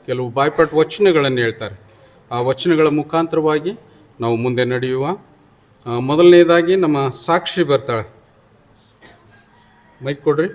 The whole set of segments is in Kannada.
ಕೆಲವು ಬಾಯ್ಪಾಟ್ ವಚನಗಳನ್ನು ಹೇಳ್ತಾರೆ. ಆ ವಚನಗಳ ಮುಖಾಂತರವಾಗಿ ನಾವು ಮುಂದೆ ನಡೆಯುವ. ಮೊದಲನೇದಾಗಿ ನಮ್ಮ ಸಾಕ್ಷಿ ಬರ್ತಾಳೆ. ಮೈಕ್ ಕೊಡ್ರಿ.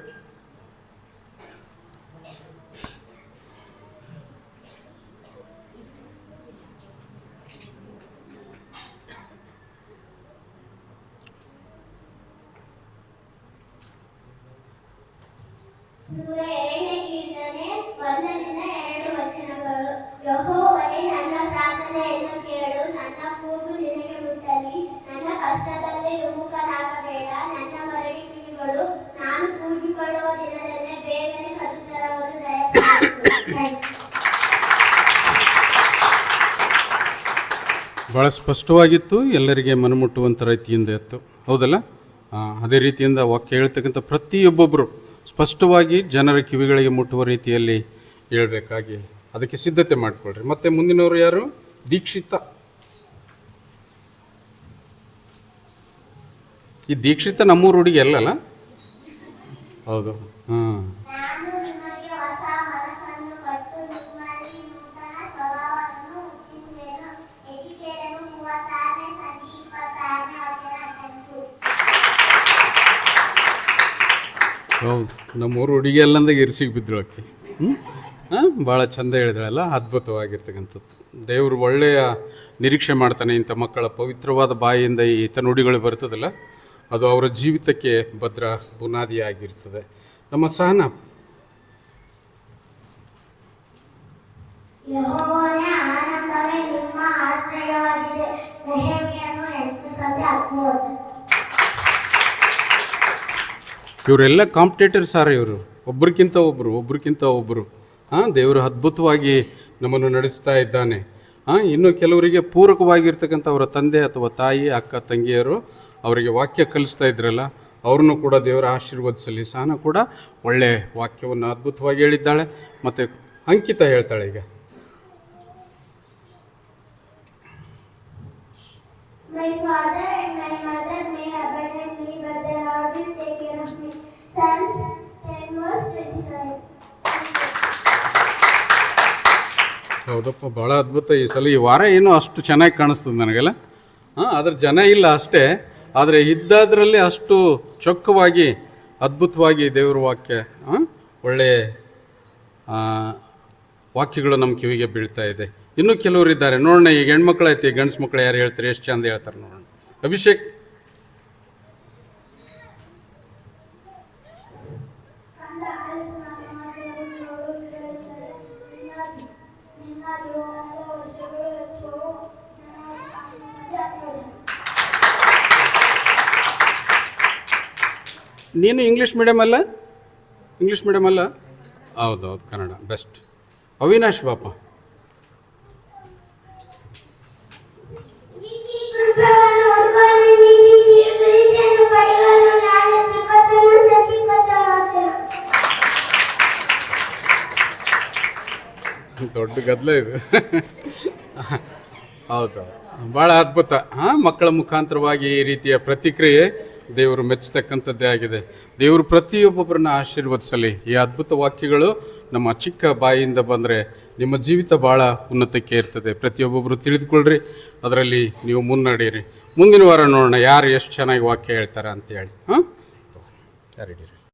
ಯೆಹೋವನೇ, ನನ್ನ ಪ್ರಾರ್ಥನೆಯನ್ನು ಕೇಳು, ನನ್ನ ಕೂಗು ನಿನಗೆ ಮುಟ್ಟಲಿ. ನನ್ನ ಕಷ್ಟದಲ್ಲಿ ವಿಮುಖನಾಗಬೇಡ, ನನ್ನ ಮೊರೆಗೆ ಕಿವಿಗೊಡು. ನಾನು ಕೂಗಿಕೊಳ್ಳುವ ದಿನದಲ್ಲೇ ಬೇಗನೆ ಸದುತ್ತರವನ್ನು ದಯಪಾಲಿಸು. ಭಾಳ ಸ್ಪಷ್ಟವಾಗಿತ್ತು, ಎಲ್ಲರಿಗೆ ಮನಮುಟ್ಟುವಂಥ ರೀತಿಯಿಂದ ಇತ್ತು, ಹೌದಲ್ಲ? ಅದೇ ರೀತಿಯಿಂದ ವಾಕ್ಯ ಹೇಳ್ತಕ್ಕಂಥ ಪ್ರತಿಯೊಬ್ಬೊಬ್ಬರು ಸ್ಪಷ್ಟವಾಗಿ ಜನರ ಕಿವಿಗಳಿಗೆ ಮುಟ್ಟುವ ರೀತಿಯಲ್ಲಿ ಹೇಳಬೇಕಾಗಿ ಅದಕ್ಕೆ ಸಿದ್ಧತೆ ಮಾಡಿಕೊಳ್ರಿ. ಮತ್ತು ಮುಂದಿನವರು ಯಾರು? ದೀಕ್ಷಿತ. ಈ ದೀಕ್ಷಿತ ನಮ್ಮೂರು ಹುಡುಗಿ ಅಲ್ಲಲ್ಲ? ಹೌದು. ಹಾಂ, ಹೌದು. ನಮ್ಮೂರು ಹುಡುಗಿ ಅಲ್ಲಂದಾಗ ಇರಿಸಿಗೆ ಬಿದ್ದಳು ಆಕೆ. ಭಾಳ ಚಂದ ಹೇಳಿದ್ರಲ್ಲ, ಅದ್ಭುತವಾಗಿರ್ತಕ್ಕಂಥದ್ದು. ದೇವರು ಒಳ್ಳೆಯ ನಿರೀಕ್ಷೆ ಮಾಡ್ತಾನೆ. ಇಂಥ ಮಕ್ಕಳ ಪವಿತ್ರವಾದ ಬಾಯಿಯಿಂದ ಈ ನುಡಿಗಳು ಬರ್ತದಲ್ಲ, ಅದು ಅವರ ಜೀವಿತಕ್ಕೆ ಭದ್ರ ಬುನಾದಿಯಾಗಿರ್ತದೆ. ನಮ್ಮ ಸಹನ. ಇವರೆಲ್ಲ ಕಾಂಪಿಟೇಟರ್ಸ್ ಆರ ಇವರು, ಒಬ್ರಿಗಿಂತ ಒಬ್ಬರು. ದೇವರು ಅದ್ಭುತವಾಗಿ ನಮ್ಮನ್ನು ನಡೆಸ್ತಾ ಇದ್ದಾನೆ. ಇನ್ನು ಕೆಲವರಿಗೆ ಪೂರಕವಾಗಿರ್ತಕ್ಕಂಥ ಅವರ ತಂದೆ ಅಥವಾ ತಾಯಿ, ಅಕ್ಕ ತಂಗಿಯರು ಅವರಿಗೆ ವಾಕ್ಯ ಕಲಿಸ್ತಾ ಇದ್ರಲ್ಲ, ಅವ್ರನ್ನೂ ಕೂಡ ದೇವರ ಆಶೀರ್ವದಿಸಲಿ. ಸಹನ ಕೂಡ ಒಳ್ಳೆಯ ವಾಕ್ಯವನ್ನು ಅದ್ಭುತವಾಗಿ ಹೇಳಿದ್ದಾಳೆ. ಮತ್ತು ಅಂಕಿತ ಹೇಳ್ತಾಳೆ ಈಗ. ಹೌದಪ್ಪ, ಭಾಳ ಅದ್ಭುತ. ಈ ಸಲ ಈ ವಾರ ಏನೋ ಅಷ್ಟು ಚೆನ್ನಾಗಿ ಕಾಣಿಸ್ತದೆ ನನಗೆಲ್ಲ. ಅದ್ರ ಜನ ಇಲ್ಲ ಅಷ್ಟೇ, ಆದರೆ ಇದ್ದದ್ರಲ್ಲಿ ಅಷ್ಟು ಚೊಕ್ಕವಾಗಿ ಅದ್ಭುತವಾಗಿ ದೇವ್ರ ವಾಕ್ಯ, ಒಳ್ಳೆಯ ವಾಕ್ಯಗಳು ನಮ್ಮ ಕಿವಿಗೆ ಬೀಳ್ತಾ ಇದೆ. ಇನ್ನೂ ಕೆಲವರು ಇದ್ದಾರೆ ನೋಡೋಣ. ಈಗ ಹೆಣ್ಮಕ್ಳು ಐತಿ, ಗಂಡ್ಸು ಮಕ್ಕಳು ಯಾರು ಹೇಳ್ತಾರೆ, ಎಷ್ಟು ಚಂದ ಹೇಳ್ತಾರೆ ನೋಡೋಣ. ಅಭಿಷೇಕ್. ನೀನು ಇಂಗ್ಲೀಷ್ ಮೀಡಿಯಮ್ ಅಲ್ಲ? ಹೌದೌದು, ಕನ್ನಡ ಬೆಸ್ಟ್. ಅವಿನಾಶ್ ಬಾಪ. ದೊಡ್ಡ ಗದ್ದಲ ಇದು. ಹೌದೌದು, ಭಾಳ ಅದ್ಭುತ. ಮಕ್ಕಳ ಮುಖಾಂತರವಾಗಿ ಈ ರೀತಿಯ ಪ್ರತಿಕ್ರಿಯೆ ದೇವರು ಮೆಚ್ಚತಕ್ಕಂಥದ್ದೇ ಆಗಿದೆ. ದೇವರು ಪ್ರತಿಯೊಬ್ಬೊಬ್ಬರನ್ನ ಆಶೀರ್ವದಿಸಲಿ. ಈ ಅದ್ಭುತ ವಾಕ್ಯಗಳು ನಮ್ಮ ಚಿಕ್ಕ ಬಾಯಿಯಿಂದ ಬಂದರೆ ನಿಮ್ಮ ಜೀವಿತ ಭಾಳ ಉನ್ನತಕ್ಕೆ ಇರ್ತದೆ. ಪ್ರತಿಯೊಬ್ಬೊಬ್ಬರು ತಿಳಿದುಕೊಳ್ಳ್ರಿ, ಅದರಲ್ಲಿ ನೀವು ಮುನ್ನಡೆಯಿರಿ. ಮುಂದಿನ ವಾರ ನೋಡೋಣ ಯಾರು ಎಷ್ಟು ಚೆನ್ನಾಗಿ ವಾಕ್ಯ ಹೇಳ್ತಾರೆ ಅಂತೇಳಿ. ಯಾರಿಡಿ